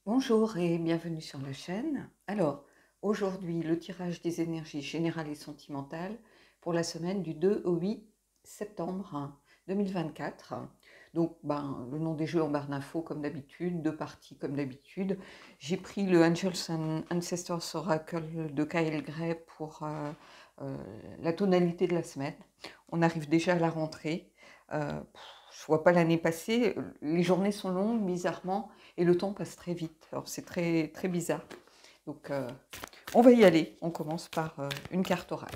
Bonjour et bienvenue sur la chaîne. Alors, aujourd'hui, le tirage des énergies générales et sentimentales pour la semaine du 2 au 8 septembre 2024. Donc, le nom des jeux en barre d'infos comme d'habitude, deux parties comme d'habitude. J'ai pris le Angels and Ancestors Oracle de Kyle Gray pour la tonalité de la semaine. On arrive déjà à la rentrée. Je vois pas l'année passer. Les journées sont longues, bizarrement. Et le temps passe très vite. Alors c'est très, très bizarre. Donc on va y aller. On commence par une carte orale.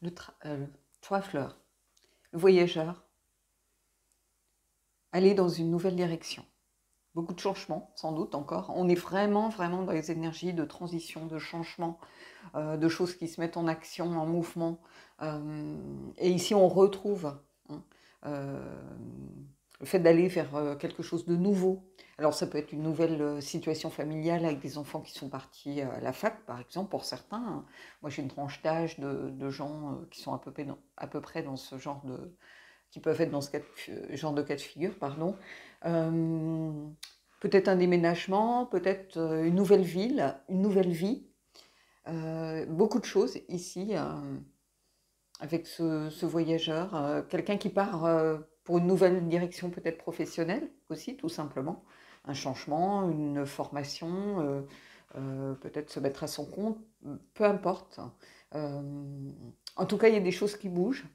Le Traveler, le voyageur, aller dans une nouvelle direction. Beaucoup de changements, sans doute encore. On est vraiment, vraiment dans les énergies de transition, de changement, de choses qui se mettent en action, en mouvement. Et ici, on retrouve le fait d'aller vers quelque chose de nouveau. Alors ça peut être une nouvelle situation familiale avec des enfants qui sont partis à la fac, par exemple, pour certains. Moi, j'ai une tranche d'âge de gens qui sont à peu près dans ce genre de... qui peuvent être dans ce genre de cas de figure, pardon. Euh, Peut-être un déménagement, peut-être une nouvelle ville, une nouvelle vie. Beaucoup de choses ici avec ce voyageur. Quelqu'un qui part pour une nouvelle direction peut-être professionnelle aussi, tout simplement. Un changement, une formation, peut-être se mettre à son compte, peu importe. Euh, En tout cas, il y a des choses qui bougent.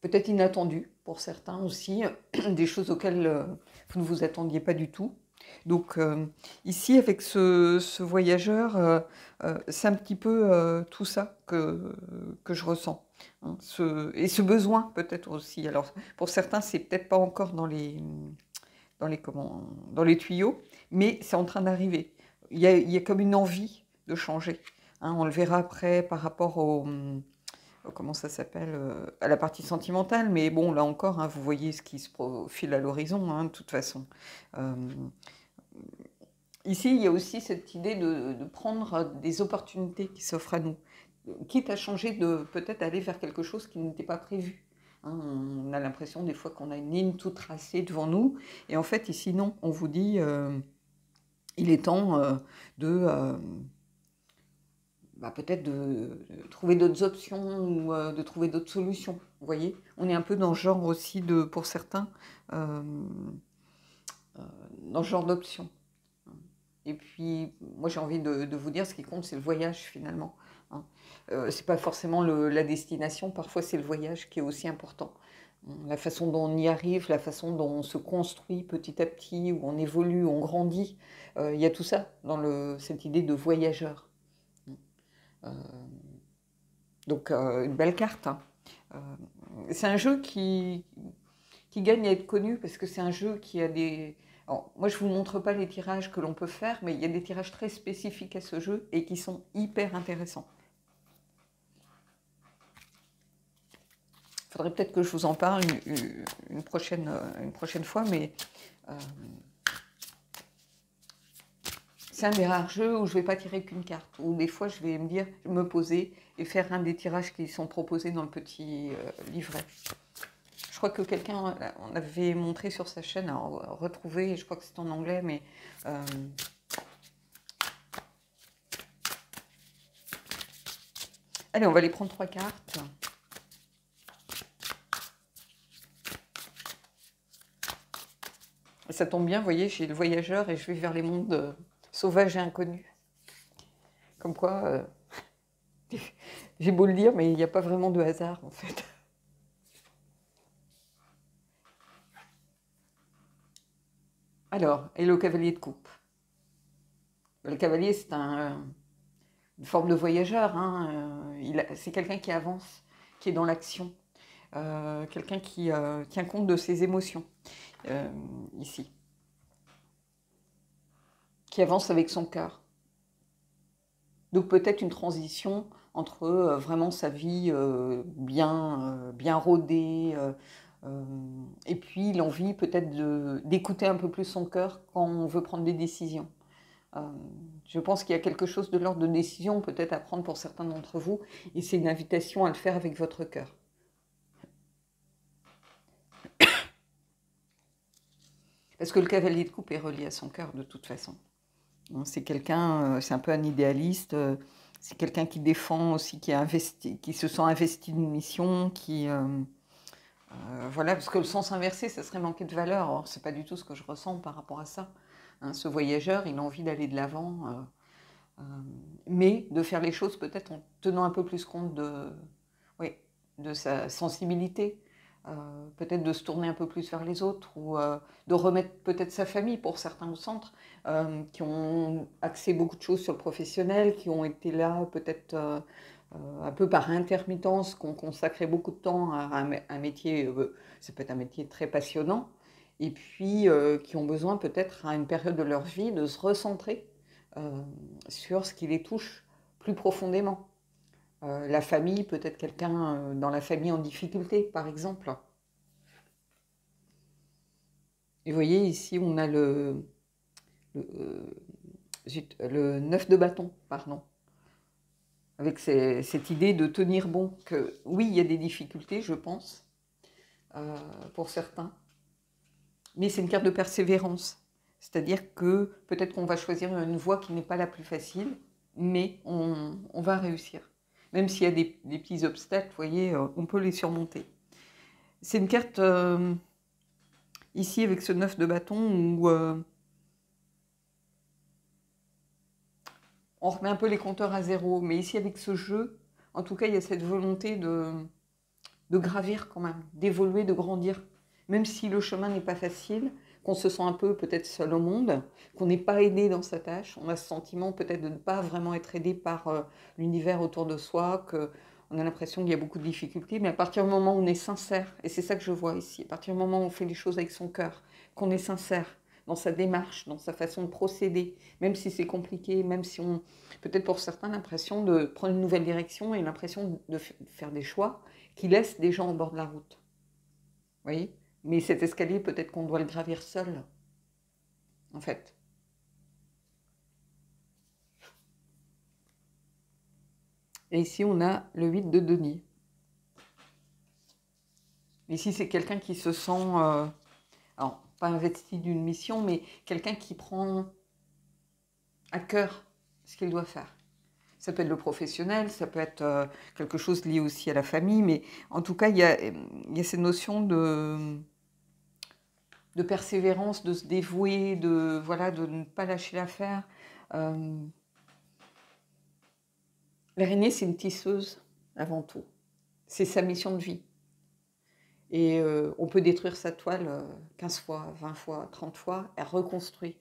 Peut-être inattendues pour certains aussi, des choses auxquelles vous ne vous attendiez pas du tout. Donc ici, avec ce voyageur, c'est un petit peu tout ça que je ressens. Hein, et ce besoin peut-être aussi. Alors pour certains, c'est peut-être pas encore dans les tuyaux, mais c'est en train d'arriver. Il y a comme une envie de changer. Hein, on le verra après par rapport comment ça s'appelle, à la partie sentimentale, mais bon, là encore, hein, vous voyez ce qui se profile à l'horizon, hein, de toute façon. Euh, Ici, il y a aussi cette idée de prendre des opportunités qui s'offrent à nous, quitte à changer, de peut-être aller vers quelque chose qui n'était pas prévu. Hein, on a l'impression des fois qu'on a une ligne toute tracée devant nous, et en fait, ici, non, on vous dit, il est temps de peut-être de trouver d'autres options ou de trouver d'autres solutions. Vous voyez, on est un peu dans ce genre aussi de, pour certains, euh, dans ce genre d'options. Et puis, moi j'ai envie de vous dire, ce qui compte, c'est le voyage finalement. Hein. C'est pas forcément la destination, parfois c'est le voyage qui est aussi important. La façon dont on y arrive, la façon dont on se construit petit à petit, où on évolue, on grandit. Il y a tout ça dans cette idée de voyageur. Euh, donc, une belle carte. Hein. Euh, c'est un jeu qui gagne à être connu parce que c'est un jeu qui a des... Alors, moi, je ne vous montre pas les tirages que l'on peut faire, mais il y a des tirages très spécifiques à ce jeu et qui sont hyper intéressants. Il faudrait peut-être que je vous en parle une prochaine fois, mais c'est un des rares jeux où je ne vais pas tirer qu'une carte, où des fois je vais me poser et faire un des tirages qui sont proposés dans le petit livret. Je crois que quelqu'un, on avait montré sur sa chaîne, à retrouver, je crois que c'est en anglais, mais allez, on va les prendre 3 cartes. Et ça tombe bien, vous voyez, j'ai le voyageur et je vais vers les mondes sauvages et inconnus. Comme quoi, j'ai beau le dire, mais il n'y a pas vraiment de hasard, en fait. Alors, et le cavalier de coupe. Le cavalier, c'est une forme de voyageur. Hein. C'est quelqu'un qui avance, qui est dans l'action. Quelqu'un qui tient compte de ses émotions, ici. Qui avance avec son cœur. Donc peut-être une transition entre vraiment sa vie bien rodée, et puis l'envie peut-être d'écouter un peu plus son cœur quand on veut prendre des décisions. Euh, je pense qu'il y a quelque chose de l'ordre de décision peut-être à prendre pour certains d'entre vous, et c'est une invitation à le faire avec votre cœur. Parce que le cavalier de coupe est relié à son cœur de toute façon. C'est quelqu'un, c'est un peu un idéaliste, c'est quelqu'un qui défend aussi, qui se sent investi d'une mission, voilà, parce que le sens inversé, ça serait manquer de valeur. Or, c'est pas du tout ce que je ressens par rapport à ça. Hein, ce voyageur, il a envie d'aller de l'avant, mais de faire les choses peut-être en tenant un peu plus compte oui, de sa sensibilité, peut-être de se tourner un peu plus vers les autres, ou de remettre peut-être sa famille pour certains au centre, qui ont axé beaucoup de choses sur le professionnel, qui ont été là peut-être un peu par intermittence, qui ont consacré beaucoup de temps à un métier, ça peut être un métier très passionnant, et puis qui ont besoin peut-être à une période de leur vie de se recentrer sur ce qui les touche plus profondément. La famille, peut-être quelqu'un dans la famille en difficulté, par exemple. Et vous voyez, ici, on a le 9 de bâton, pardon, avec cette idée de tenir bon, que oui, il y a des difficultés, je pense, pour certains, mais c'est une carte de persévérance. C'est-à-dire que peut-être qu'on va choisir une voie qui n'est pas la plus facile, mais on va réussir. Même s'il y a des petits obstacles, vous voyez, on peut les surmonter. C'est une carte, ici, avec ce 9 de bâton, où on remet un peu les compteurs à zéro. Mais ici, avec ce jeu, en tout cas, il y a cette volonté de gravir quand même, d'évoluer, de grandir. Même si le chemin n'est pas facile, qu'on se sent un peu peut-être seul au monde, qu'on n'est pas aidé dans sa tâche, on a ce sentiment peut-être de ne pas vraiment être aidé par l'univers autour de soi, qu'on a l'impression qu'il y a beaucoup de difficultés, mais à partir du moment où on est sincère, et c'est ça que je vois ici, à partir du moment où on fait les choses avec son cœur, qu'on est sincère dans sa démarche, dans sa façon de procéder, même si c'est compliqué, même si on, peut-être pour certains, l'impression de prendre une nouvelle direction et l'impression de faire des choix qui laissent des gens au bord de la route. Vous voyez ? Mais cet escalier, peut-être qu'on doit le gravir seul, en fait. Et ici, on a le 8 de denier. Ici, c'est quelqu'un qui se sent, alors, pas investi d'une mission, mais quelqu'un qui prend à cœur ce qu'il doit faire. Ça peut être le professionnel, ça peut être quelque chose lié aussi à la famille, mais en tout cas, il y a cette notion de persévérance, de se dévouer, de ne pas lâcher l'affaire. L'araignée, c'est une tisseuse avant tout. C'est sa mission de vie. Et on peut détruire sa toile 15 fois, 20 fois, 30 fois, elle reconstruit.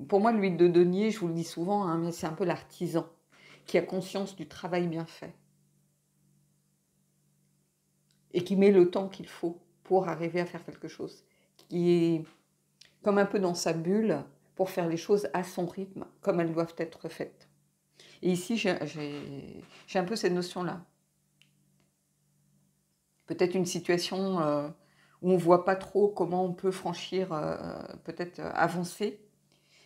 Pour moi, l'huile de denier, je vous le dis souvent, hein, mais c'est un peu l'artisan qui a conscience du travail bien fait et qui met le temps qu'il faut pour arriver à faire quelque chose, qui est comme un peu dans sa bulle pour faire les choses à son rythme, comme elles doivent être faites. Et ici, j'ai un peu cette notion-là. Peut-être une situation où on ne voit pas trop comment on peut franchir, peut-être avancer,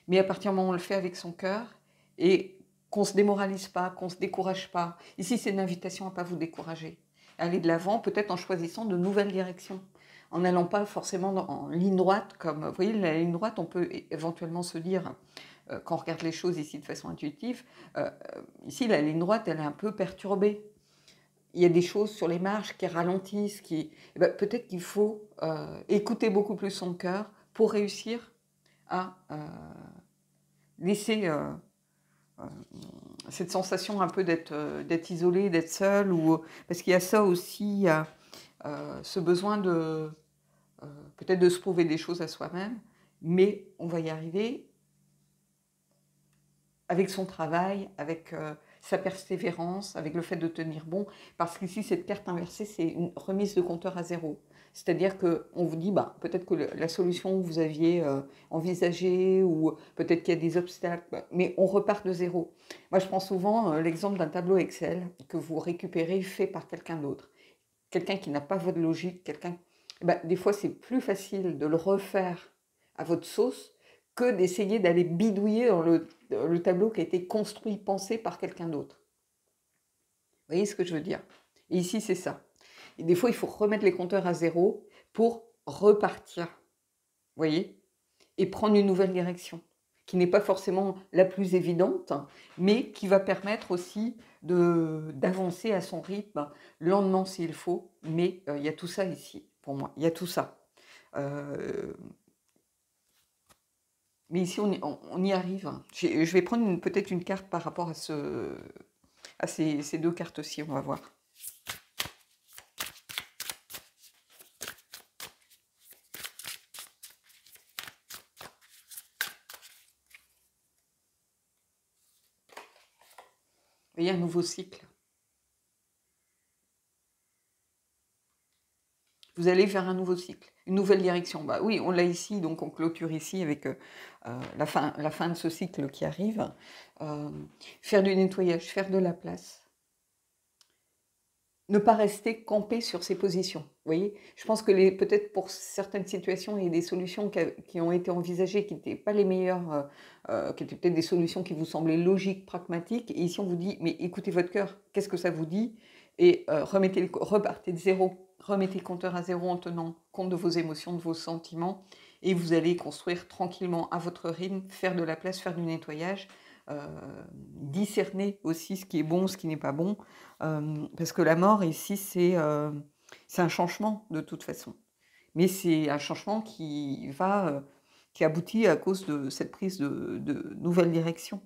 mais à partir du moment où on le fait avec son cœur et qu'on ne se démoralise pas, qu'on ne se décourage pas. Ici, c'est une invitation à ne pas vous décourager. Aller de l'avant, peut-être en choisissant de nouvelles directions, en n'allant pas forcément en ligne droite, comme, vous voyez, la ligne droite, on peut éventuellement se dire, quand on regarde les choses ici de façon intuitive, ici, la ligne droite, elle est un peu perturbée. Il y a des choses sur les marges qui ralentissent, peut-être qu'il faut écouter beaucoup plus son cœur pour réussir à laisser cette sensation un peu d'être isolé, d'être seul, parce qu'il y a ça aussi, il y a ce besoin de peut-être de se prouver des choses à soi-même, mais on va y arriver avec son travail, avec sa persévérance, avec le fait de tenir bon, parce qu'ici, cette carte inversée, c'est une remise de compteur à zéro. C'est-à-dire qu'on vous dit, bah, peut-être que la solution que vous aviez envisagée, ou peut-être qu'il y a des obstacles, mais on repart de zéro. Moi, je prends souvent l'exemple d'un tableau Excel que vous récupérez fait par quelqu'un d'autre. Quelqu'un qui n'a pas votre logique, quelqu'un... bah, des fois, c'est plus facile de le refaire à votre sauce que d'essayer d'aller bidouiller dans le tableau qui a été construit, pensé par quelqu'un d'autre. Vous voyez ce que je veux dire? Et ici, c'est ça. Et des fois, il faut remettre les compteurs à zéro pour repartir. Vous voyez? Et prendre une nouvelle direction, qui n'est pas forcément la plus évidente, mais qui va permettre aussi d'avancer à son rythme, lentement s'il faut. Mais il y a tout ça ici, pour moi. Il y a tout ça. Mais ici, on y arrive. Je vais prendre peut-être une carte par rapport à ces deux cartes-ci, on va voir. Vous voyez, un nouveau cycle. Vous allez vers un nouveau cycle, une nouvelle direction. Bah oui, on l'a ici, donc on clôture ici avec la fin de ce cycle qui arrive. Faire du nettoyage, faire de la place. Ne pas rester campé sur ses positions. Vous voyez, je pense que peut-être pour certaines situations, il y a des solutions qui ont été envisagées qui n'étaient pas les meilleures, qui étaient peut-être des solutions qui vous semblaient logiques, pragmatiques. Et ici, on vous dit, mais écoutez votre cœur, qu'est-ce que ça vous dit? Et repartez de zéro, remettez le compteur à zéro en tenant compte de vos émotions, de vos sentiments. Et vous allez construire tranquillement à votre rythme, faire de la place, faire du nettoyage. Discerner aussi ce qui est bon, ce qui n'est pas bon, parce que la mort ici c'est un changement de toute façon, mais c'est un changement qui aboutit à cause de cette prise de nouvelle direction.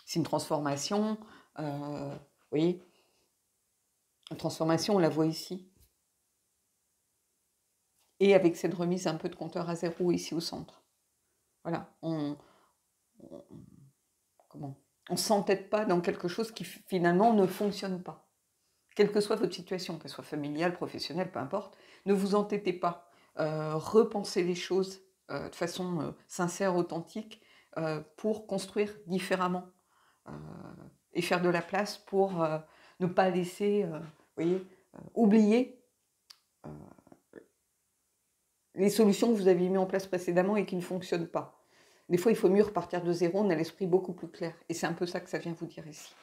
C'est une transformation, vous voyez, une transformation, on la voit ici, et avec cette remise un peu de compteur à zéro ici au centre. Voilà, on ne s'entête pas dans quelque chose qui finalement ne fonctionne pas. Quelle que soit votre situation, qu'elle soit familiale, professionnelle, peu importe, ne vous entêtez pas. Repensez les choses de façon sincère, authentique, pour construire différemment et faire de la place pour ne pas laisser, voyez, oublier les solutions que vous avez mises en place précédemment et qui ne fonctionnent pas. Des fois, il faut mieux repartir de zéro, on a l'esprit beaucoup plus clair. Et c'est un peu ça que ça vient vous dire ici.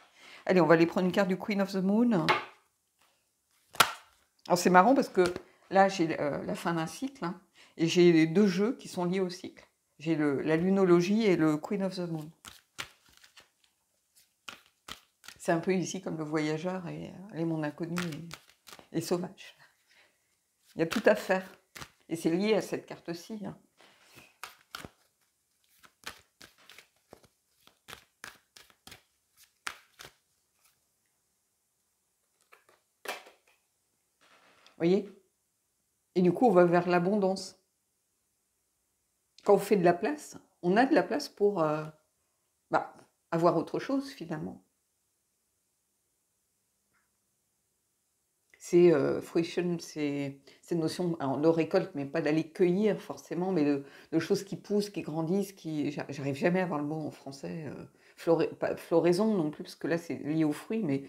Allez, on va aller prendre une carte du Queen of the Moon. Alors c'est marrant parce que là, j'ai la fin d'un cycle, hein, et j'ai les deux jeux qui sont liés au cycle. J'ai la lunologie et le Queen of the Moon. C'est un peu ici comme le voyageur et les mondes inconnus et sauvages. Il y a tout à faire. Et c'est lié à cette carte-ci. Hein. Vous voyez? Et du coup, on va vers l'abondance. Quand on fait de la place, on a de la place pour avoir autre chose finalement. C'est fruition, c'est cette notion de récolte, mais pas d'aller cueillir forcément, mais de choses qui poussent, qui grandissent, j'arrive jamais à avoir le mot en français, pas floraison non plus, parce que là c'est lié aux fruits, mais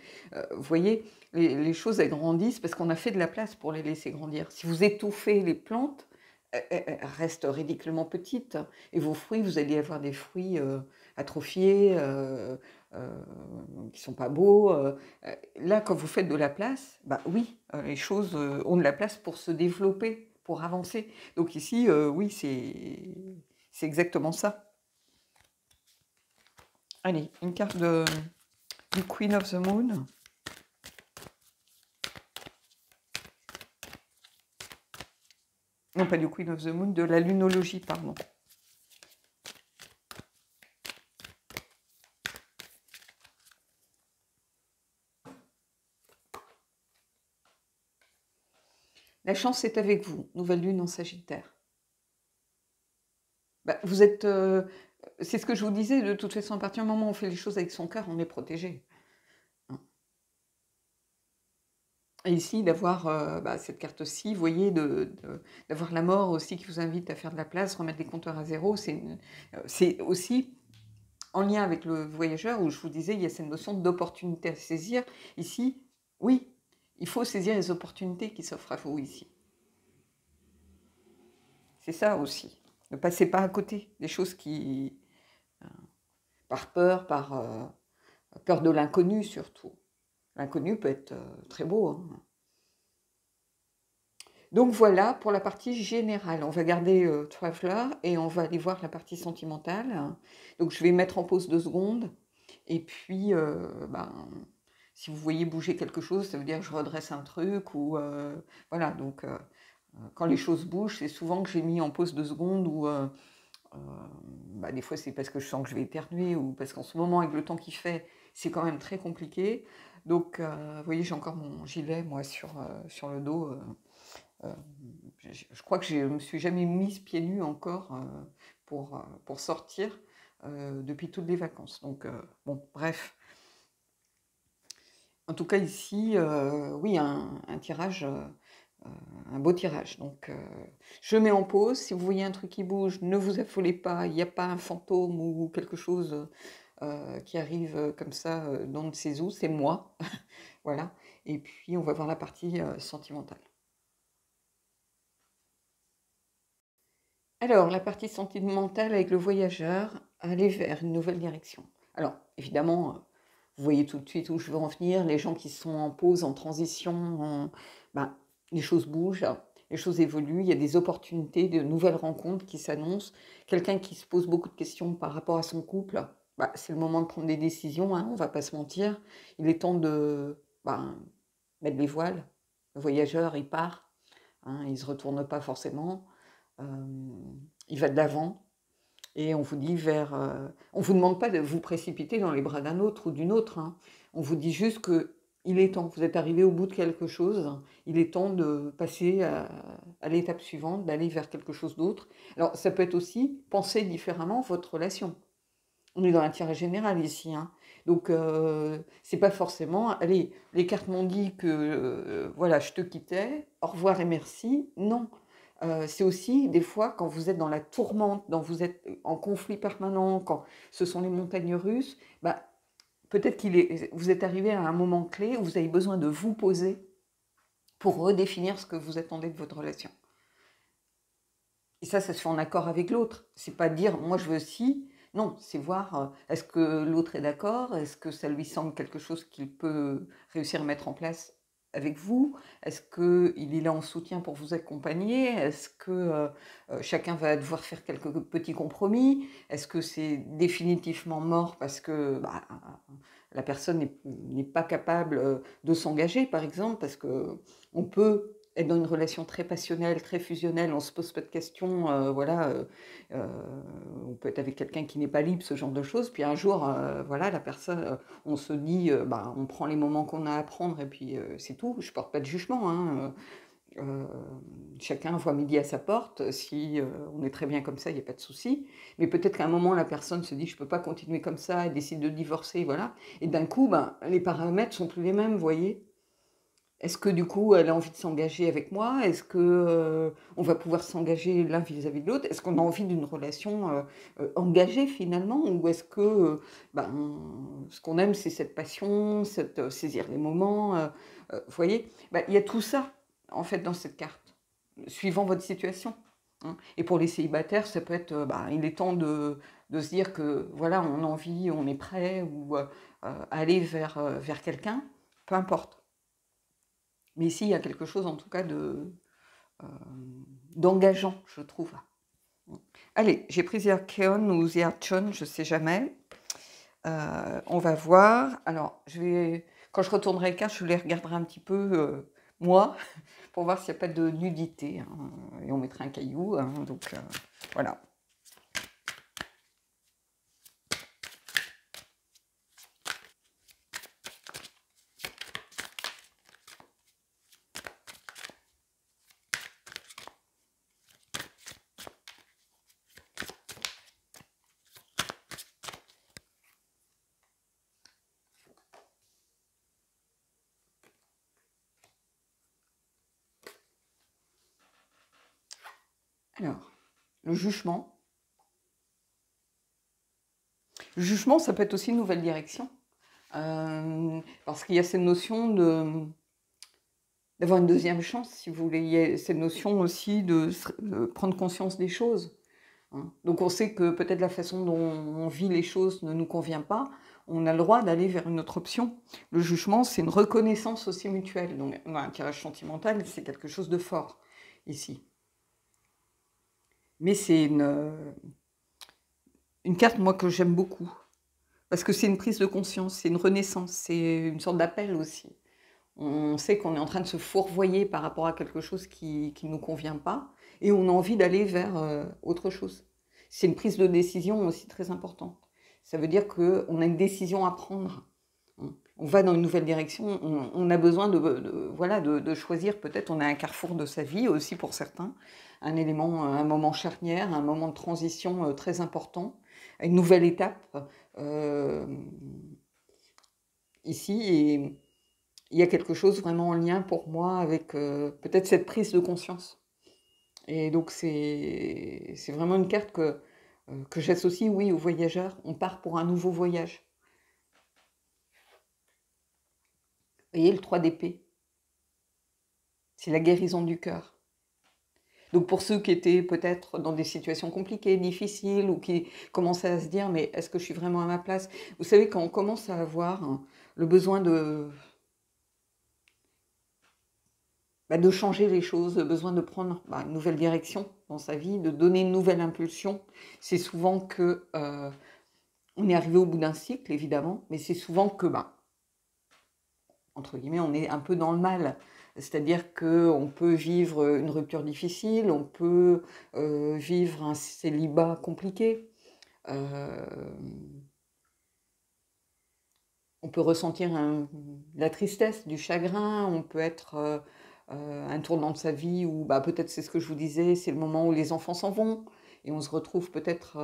vous voyez, les choses elles grandissent parce qu'on a fait de la place pour les laisser grandir. Si vous étouffez les plantes, elles restent ridiculement petites, et vos fruits, vous allez avoir des fruits atrophiés, qui sont pas beaux. Là, quand vous faites de la place, bah oui, les choses ont de la place pour se développer, pour avancer. Donc ici, oui, c'est exactement ça. Allez, une carte du Queen of the Moon. Non, pas du Queen of the Moon, de la lunologie, pardon. La chance est avec vous, nouvelle lune en Sagittaire. Bah, vous êtes c'est ce que je vous disais, de toute façon, à partir du moment où on fait les choses avec son cœur, on est protégé. Hein. Et ici, d'avoir cette carte-ci, vous voyez, d'avoir la mort aussi qui vous invite à faire de la place, remettre les compteurs à zéro, c'est aussi en lien avec le voyageur où je vous disais, il y a cette notion d'opportunité à saisir. Ici, oui, il faut saisir les opportunités qui s'offrent à vous ici. C'est ça aussi. Ne passez pas à côté des choses qui, par peur, par peur de l'inconnu surtout. L'inconnu peut être très beau. Hein. Donc voilà pour la partie générale. On va garder Traveler et on va aller voir la partie sentimentale. Donc je vais mettre en pause 2 secondes. Et puis, si vous voyez bouger quelque chose, ça veut dire que je redresse un truc. Ou voilà, donc quand les choses bougent, c'est souvent que j'ai mis en pause 2 secondes ou des fois c'est parce que je sens que je vais éternuer ou parce qu'en ce moment, avec le temps qu'il fait, c'est quand même très compliqué. Donc, vous voyez, j'ai encore mon gilet, moi, sur le dos. Je crois que je ne me suis jamais mise pieds nus encore pour sortir depuis toutes les vacances. Donc, bon, bref. En tout cas, ici, oui, un tirage, un beau tirage. Donc, je mets en pause. Si vous voyez un truc qui bouge, ne vous affolez pas. Il n'y a pas un fantôme ou quelque chose qui arrive comme ça dans de ses eaux. C'est moi. Voilà. Et puis, on va voir la partie sentimentale. Alors, la partie sentimentale avec le voyageur, aller vers une nouvelle direction. Alors, évidemment, vous voyez tout de suite où je veux en venir, les gens qui sont en pause, en transition, les choses bougent, les choses évoluent, il y a des opportunités, de nouvelles rencontres qui s'annoncent. Quelqu'un qui se pose beaucoup de questions par rapport à son couple, c'est le moment de prendre des décisions, hein, on ne va pas se mentir. Il est temps de mettre les voiles. Le voyageur, il part, hein, il ne se retourne pas forcément. Il va de l'avant et on vous dit on vous demande pas de vous précipiter dans les bras d'un autre ou d'une autre. Hein. On vous dit juste que il est temps. Vous êtes arrivé au bout de quelque chose. Il est temps de passer à l'étape suivante, d'aller vers quelque chose d'autre. Alors ça peut être aussi penser différemment votre relation. On est dans un tirage général ici, hein. Donc c'est pas forcément. Allez, les cartes m'ont dit que voilà, je te quittais. Au revoir et merci. Non. C'est aussi des fois quand vous êtes dans la tourmente, quand vous êtes en conflit permanent, quand ce sont les montagnes russes, peut-être vous êtes arrivé à un moment clé où vous avez besoin de vous poser pour redéfinir ce que vous attendez de votre relation. Et ça se fait en accord avec l'autre. C'est pas dire moi je veux ci. Non, c'est voir est-ce que l'autre est d'accord, est-ce que ça lui semble quelque chose qu'il peut réussir à mettre en place avec vous, est-ce qu'il est là en soutien pour vous accompagner, est-ce que chacun va devoir faire quelques petits compromis, est-ce que c'est définitivement mort parce que la personne n'est pas capable de s'engager par exemple, parce que on peut être dans une relation très passionnelle, très fusionnelle, on ne se pose pas de questions, on peut être avec quelqu'un qui n'est pas libre, ce genre de choses, puis un jour, la personne, on se dit, on prend les moments qu'on a à prendre, et puis c'est tout, je ne porte pas de jugement, hein, chacun voit midi à sa porte, si on est très bien comme ça, il n'y a pas de souci, mais peut-être qu'à un moment, la personne se dit, je ne peux pas continuer comme ça, et décide de divorcer, voilà, et d'un coup, les paramètres sont plus les mêmes, vous voyez. Est-ce que du coup, elle a envie de s'engager avec moi? Est-ce que on va pouvoir s'engager l'un vis-à-vis de l'autre? Est-ce qu'on a envie d'une relation engagée finalement? Ou est-ce que ce qu'on aime, c'est cette passion, saisir les moments vous voyez? Il y a tout ça, en fait, dans cette carte, suivant votre situation. Hein. Et pour les célibataires, ça peut être, il est temps de se dire que, voilà, on a envie, on est prêt, ou aller vers quelqu'un, peu importe. Mais ici, il y a quelque chose, en tout cas, d'engageant, je trouve. Allez, j'ai pris The Archeon ou The Archon, je ne sais jamais. On va voir. Alors, quand je retournerai le cas, je les regarderai un petit peu, moi, pour voir s'il n'y a pas de nudité. Hein, et on mettrait un caillou. Hein, donc, voilà. Alors, le jugement. Le jugement, ça peut être aussi une nouvelle direction. Parce qu'il y a cette notion d'avoir une deuxième chance, si vous voulez. Il y a cette notion aussi de prendre conscience des choses. Hein. Donc on sait que peut-être la façon dont on vit les choses ne nous convient pas. On a le droit d'aller vers une autre option. Le jugement, c'est une reconnaissance aussi mutuelle. Donc un tirage sentimental, c'est quelque chose de fort ici. Mais c'est une carte, moi, que j'aime beaucoup. Parce que c'est une prise de conscience, c'est une renaissance, c'est une sorte d'appel aussi. On sait qu'on est en train de se fourvoyer par rapport à quelque chose qui ne nous convient pas, et on a envie d'aller vers autre chose. C'est une prise de décision aussi très importante. Ça veut dire qu'on a une décision à prendre. On va dans une nouvelle direction, on a besoin voilà, de choisir, peut-être on a un carrefour de sa vie aussi pour certains, un élément, un moment charnière, un moment de transition très important, une nouvelle étape ici, et il y a quelque chose vraiment en lien pour moi avec peut-être cette prise de conscience. Et donc c'est vraiment une carte que j'associe, oui, aux voyageurs. On part pour un nouveau voyage. Vous voyez, le 3 d'épée, c'est la guérison du cœur. Donc pour ceux qui étaient peut-être dans des situations compliquées, difficiles, ou qui commençaient à se dire, mais est-ce que je suis vraiment à ma place? Vous savez, quand on commence à avoir le besoin de changer les choses, le besoin de prendre une nouvelle direction dans sa vie, de donner une nouvelle impulsion, c'est souvent que on est arrivé au bout d'un cycle, évidemment, mais c'est souvent que, entre guillemets, on est un peu dans le mal. C'est-à-dire qu'on peut vivre une rupture difficile, on peut vivre un célibat compliqué, on peut ressentir la tristesse, du chagrin, on peut être un tournant de sa vie où peut-être c'est ce que je vous disais, c'est le moment où les enfants s'en vont, et on se retrouve peut-être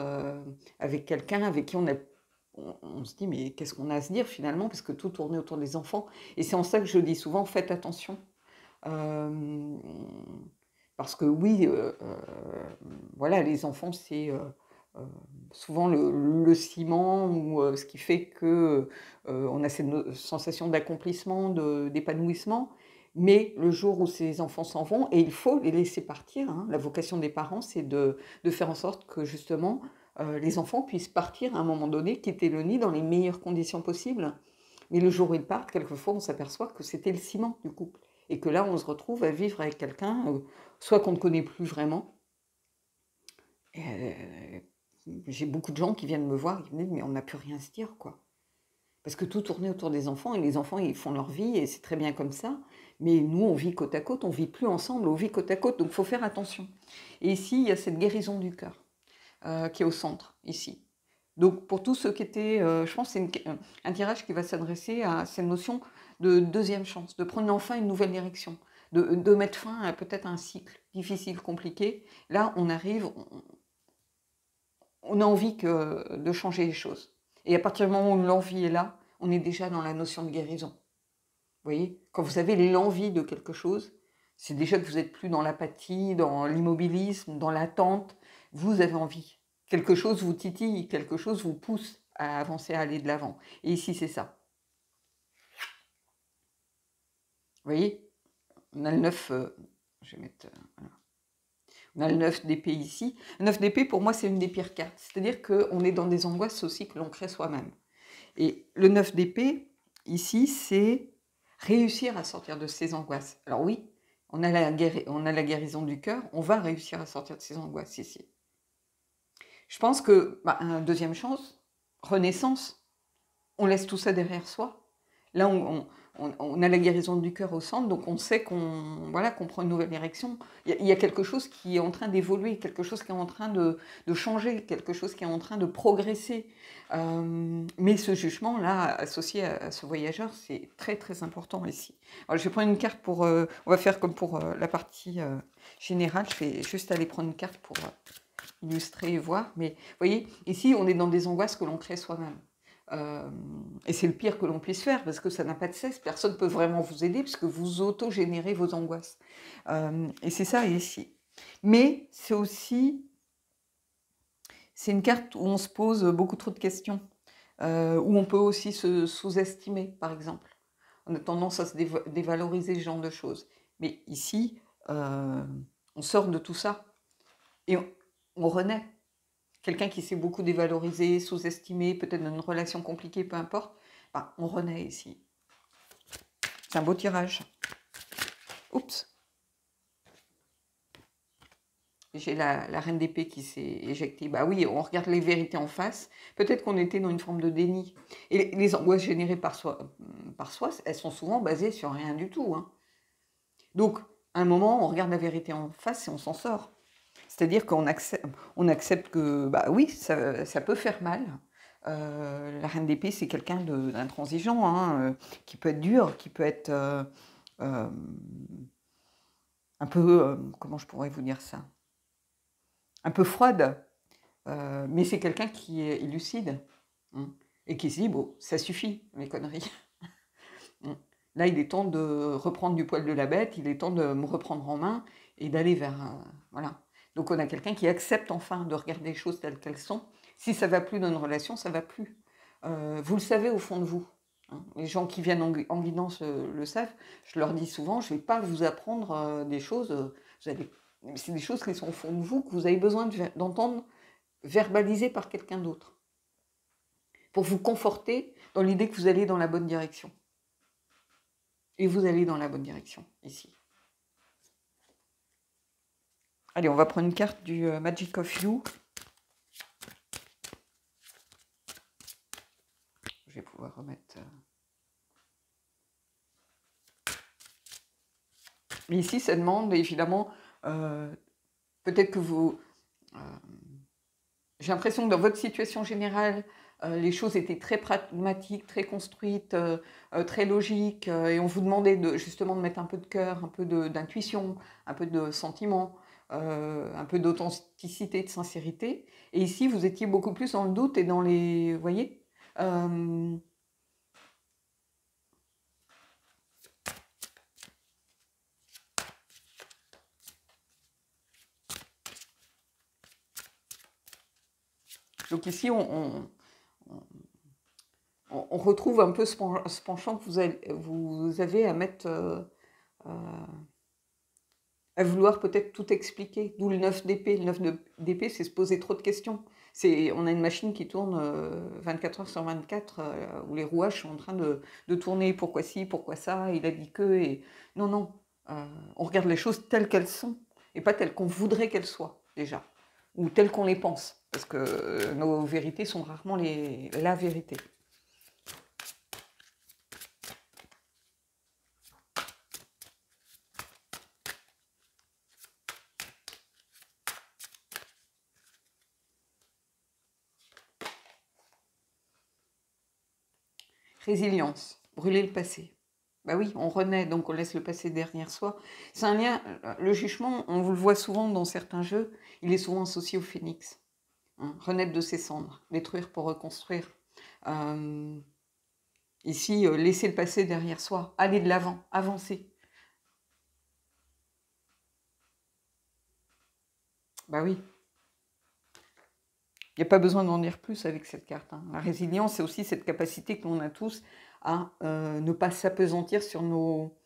avec quelqu'un avec qui on se dit, mais qu'est-ce qu'on a à se dire finalement, parce que tout tournait autour des enfants. Et c'est en ça que je dis souvent, faites attention. Parce que oui, voilà, les enfants, c'est souvent le ciment, ou ce qui fait que on a cette sensation d'accomplissement, d'épanouissement. Mais le jour où ces enfants s'en vont, et il faut les laisser partir, hein, la vocation des parents, c'est de faire en sorte que justement les enfants puissent partir à un moment donné, quitter le nid dans les meilleures conditions possibles. Mais le jour où ils partent, quelquefois, on s'aperçoit que c'était le ciment du couple. Et que là, on se retrouve à vivre avec quelqu'un, soit qu'on ne connaît plus vraiment. J'ai beaucoup de gens qui viennent me voir et qui me disent, mais on n'a plus rien à se dire, quoi. Parce que tout tournait autour des enfants, et les enfants, ils font leur vie, et c'est très bien comme ça. Mais nous, on vit côte à côte, on vit plus ensemble, on vit côte à côte, donc il faut faire attention. Et ici, il y a cette guérison du cœur qui est au centre, ici. Donc pour tous ceux qui étaient, je pense que c'est un tirage qui va s'adresser à cette notion de deuxième chance, de prendre enfin une nouvelle direction, de mettre fin à peut-être un cycle difficile, compliqué. Là, on arrive, on a envie de changer les choses. Et à partir du moment où l'envie est là, on est déjà dans la notion de guérison. Vous voyez, quand vous avez l'envie de quelque chose, c'est déjà que vous n'êtes plus dans l'apathie, dans l'immobilisme, dans l'attente. Vous avez envie. Quelque chose vous titille, quelque chose vous pousse à avancer, à aller de l'avant. Et ici, c'est ça. Vous voyez, on a le 9, je vais mettre, voilà. On a le 9 d'épée ici. Le 9 d'épée, pour moi, c'est une des pires cartes. C'est-à-dire qu'on est dans des angoisses aussi que l'on crée soi-même. Et le 9 d'épée, ici, c'est réussir à sortir de ces angoisses. Alors oui, on a la guérison du cœur, on va réussir à sortir de ces angoisses ici. Je pense que, une deuxième chance, renaissance, on laisse tout ça derrière soi. Là, on a la guérison du cœur au centre, donc on sait qu'on prend une nouvelle direction. Il y a quelque chose qui est en train d'évoluer, quelque chose qui est en train de changer, quelque chose qui est en train de progresser. Mais ce jugement-là, associé à ce voyageur, c'est très très important ici. Alors, je vais prendre une carte pour... on va faire comme pour la partie générale. Je vais juste aller prendre une carte pour illustrer et voir. Mais vous voyez, ici, on est dans des angoisses que l'on crée soi-même. Et c'est le pire que l'on puisse faire, parce que ça n'a pas de cesse, personne ne peut vraiment vous aider, puisque vous auto-générez vos angoisses. Et c'est ça ici. Mais c'est aussi, c'est une carte où on se pose beaucoup trop de questions, où on peut aussi se sous-estimer, par exemple. On a tendance à se dévaloriser ce genre de choses. Mais ici, on sort de tout ça et on renaît. Quelqu'un qui s'est beaucoup dévalorisé, sous-estimé, peut-être dans une relation compliquée, peu importe, ben, on renaît ici. C'est un beau tirage. Oups. J'ai la reine d'épée qui s'est éjectée. Bah oui, on regarde les vérités en face. Peut-être qu'on était dans une forme de déni. Et les angoisses générées par soi, elles sont souvent basées sur rien du tout. Hein. Donc, à un moment, on regarde la vérité en face et on s'en sort. C'est-à-dire qu'on accepte que, bah oui, ça peut faire mal. La reine d'épée, c'est quelqu'un d'intransigeant, hein, qui peut être dur, qui peut être un peu, comment je pourrais vous dire ça, un peu froide, mais c'est quelqu'un qui est lucide, hein, et qui se dit, bon, ça suffit, mes conneries. Là, il est temps de reprendre du poil de la bête, il est temps de me reprendre en main et d'aller vers... voilà. Donc on a quelqu'un qui accepte enfin de regarder les choses telles qu'elles sont. Si ça ne va plus dans une relation, ça ne va plus. Vous le savez au fond de vous. Hein. Les gens qui viennent en guidance le savent. Je leur dis souvent, je ne vais pas vous apprendre des choses. C'est des choses qui sont au fond de vous, que vous avez besoin d'entendre verbalisées par quelqu'un d'autre. Pour vous conforter dans l'idée que vous allez dans la bonne direction. Et vous allez dans la bonne direction, ici. Allez, on va prendre une carte du Magic of You. Je vais pouvoir remettre... Mais ici, ça demande, évidemment, peut-être que vous... j'ai l'impression que dans votre situation générale, les choses étaient très pragmatiques, très construites, très logiques, et on vous demandait justement de mettre un peu de cœur, un peu d'intuition, un peu de sentiment, un peu d'authenticité, de sincérité. Et ici, vous étiez beaucoup plus dans le doute et dans les... Vous voyez donc ici, on retrouve un peu ce penchant que vous avez à mettre... à vouloir peut-être tout expliquer, d'où le 9 d'épée. Le 9 d'épée, c'est se poser trop de questions. On a une machine qui tourne 24 heures sur 24, où les rouages sont en train de tourner. Pourquoi ci, pourquoi ça, il a dit que... Et... Non, non, on regarde les choses telles qu'elles sont, et pas telles qu'on voudrait qu'elles soient, déjà, ou telles qu'on les pense, parce que nos vérités sont rarement la vérité. Résilience, brûler le passé. Bah oui, on renaît, donc on laisse le passé derrière soi. C'est un lien, le jugement, on vous le voit souvent dans certains jeux, il est souvent associé au phénix. Hein, renaître de ses cendres, détruire pour reconstruire. Ici, laisser le passé derrière soi, aller de l'avant, avancer. Bah oui. Il n'y a pas besoin d'en dire plus avec cette carte. Hein. La résilience, c'est aussi cette capacité que l'on a tous à ne pas s'apesantir sur nos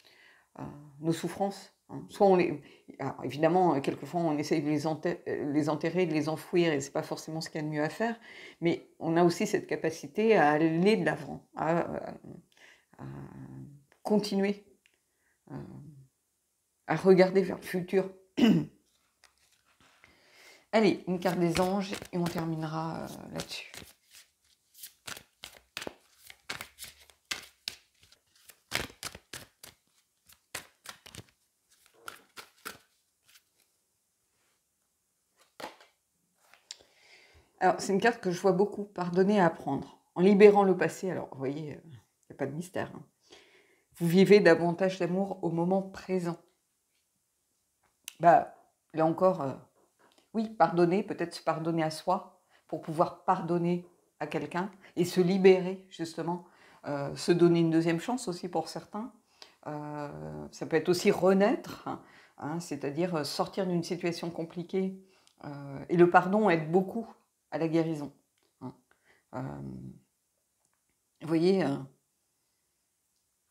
souffrances. Hein. Soit on les... Alors, évidemment, quelquefois, on essaye de les enterrer, de les enfouir, et ce n'est pas forcément ce qu'il y a de mieux à faire, mais on a aussi cette capacité à aller de l'avant, à continuer, à regarder vers le futur. Allez, une carte des anges, et on terminera là-dessus. Alors, c'est une carte que je vois beaucoup, pardonner et apprendre. En libérant le passé, alors, vous voyez, il n'y a pas de mystère. Hein. Vous vivez davantage d'amour au moment présent. Bah, là encore, oui, pardonner, peut-être se pardonner à soi, pour pouvoir pardonner à quelqu'un, et se libérer, justement, se donner une deuxième chance aussi pour certains. Ça peut être aussi renaître, hein, c'est-à-dire sortir d'une situation compliquée. Et le pardon aide beaucoup à la guérison, hein. Euh, vous voyez,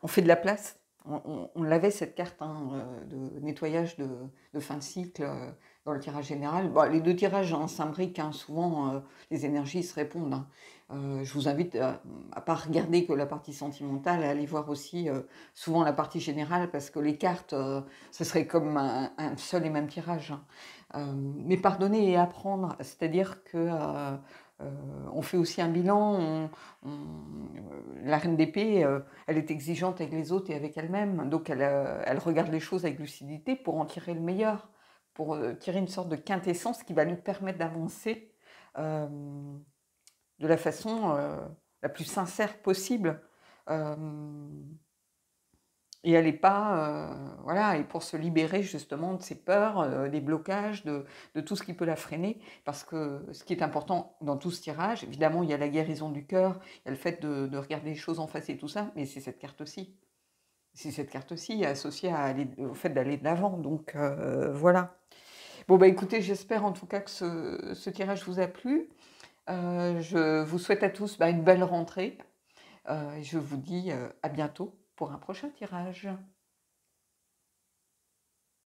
on fait de la place. On l'avait cette carte, hein, de nettoyage de fin de cycle dans le tirage général. Bon, les deux tirages s'imbriquent, hein, souvent les énergies se répondent, hein. Je vous invite à pas regarder que la partie sentimentale, à aller voir aussi souvent la partie générale, parce que les cartes, ce serait comme un seul et même tirage, hein. Mais pardonner et apprendre, c'est-à-dire que on fait aussi un bilan. La reine d'épée, elle est exigeante avec les autres et avec elle-même, donc elle regarde les choses avec lucidité pour en tirer le meilleur, pour tirer une sorte de quintessence qui va lui permettre d'avancer euh, de la façon la plus sincère possible. Euh, et elle n'est pas, voilà, et pour se libérer justement de ses peurs, des blocages, de tout ce qui peut la freiner, parce que ce qui est important dans tout ce tirage, évidemment, il y a la guérison du cœur, il y a le fait de regarder les choses en face et tout ça, mais c'est cette carte aussi. C'est cette carte aussi associée au fait d'aller de l'avant, donc voilà. Bon, bah écoutez, j'espère en tout cas que ce tirage vous a plu. Je vous souhaite à tous une belle rentrée. Et je vous dis à bientôt pour un prochain tirage.